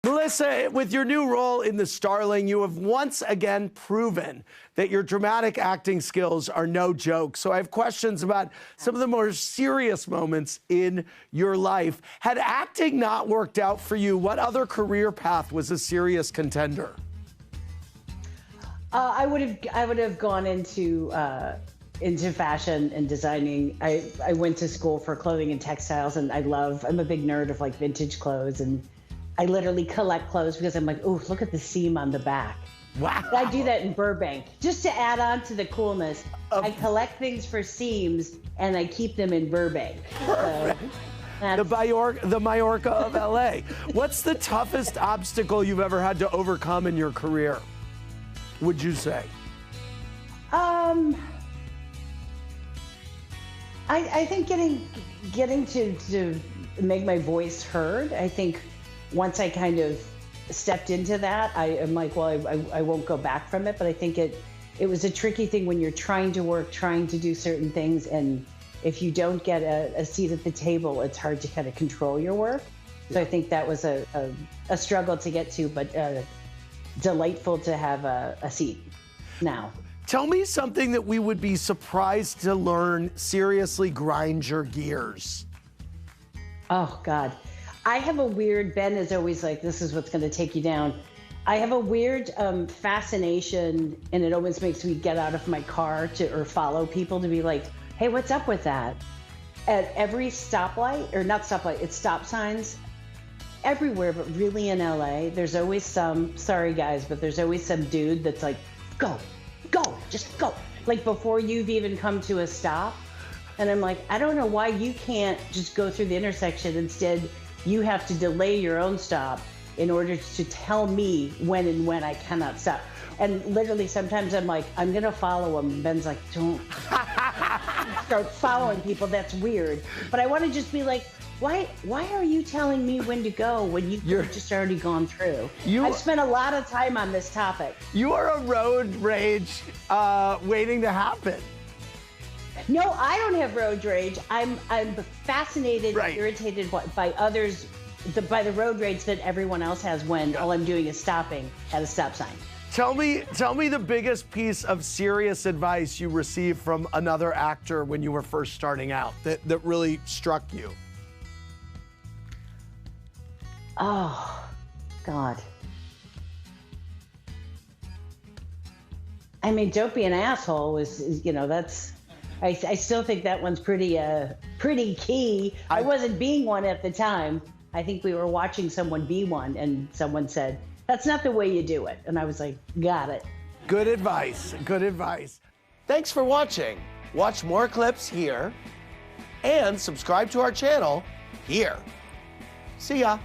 Melissa, with your new role in The Starling, you have once again proven that your dramatic acting skills are no joke. So I have questions about some of the more serious moments in your life. Had acting not worked out for you, what other career path was a serious contender? I would have gone into fashion and designing. I went to school for clothing and textiles, and I'm a big nerd of like vintage clothes, and I literally collect clothes because I'm like, oh, look at the seam on the back. Wow. I do that in Burbank. Just to add on to the coolness, I collect things for seams and I keep them in Burbank. So the Majorca of LA. What's the toughest obstacle you've ever had to overcome in your career, would you say? I think getting to make my voice heard. I think once I kind of stepped into that, I am like, well, I won't go back from it. But I think it was a tricky thing when you're trying to work, trying to do certain things, and if you don't get a seat at the table, it's hard to kind of control your work. So I think that was a struggle to get to, but delightful to have a seat now. Tell me something that we would be surprised to learn seriously grinds your gears. Oh, God. I have a weird, Ben is always like, this is what's going to take you down. I have a weird fascination, and it always makes me get out of my car or follow people to be like, hey, what's up with that? At every stoplight, or not stoplight, it's stop signs everywhere, but really in LA, there's always sorry guys, but there's always some dude that's like, go, just go. Like before you've even come to a stop. And I'm like, I don't know why you can't just go through the intersection. Instead, you have to delay your own stop in order to tell me when I cannot stop. And literally sometimes I'm like, I'm gonna follow him. And Ben's like, don't start following people, that's weird. But I wanna just be like, why are you telling me when to go when you've just already gone through? I've spent a lot of time on this topic. You are a road rage waiting to happen. No, I don't have road rage. I'm fascinated, right, irritated by others, by the road rage that everyone else has when all I'm doing is stopping at a stop sign. Tell me the biggest piece of serious advice you received from another actor when you were first starting out that really struck you. Oh, God. I mean, don't be an asshole is that's. I still think that one's pretty key. I wasn't being one at the time. I think we were watching someone be one, and someone said, that's not the way you do it. And I was like, got it. Good advice. Good advice. Thanks for watching. Watch more clips here and subscribe to our channel here. See ya.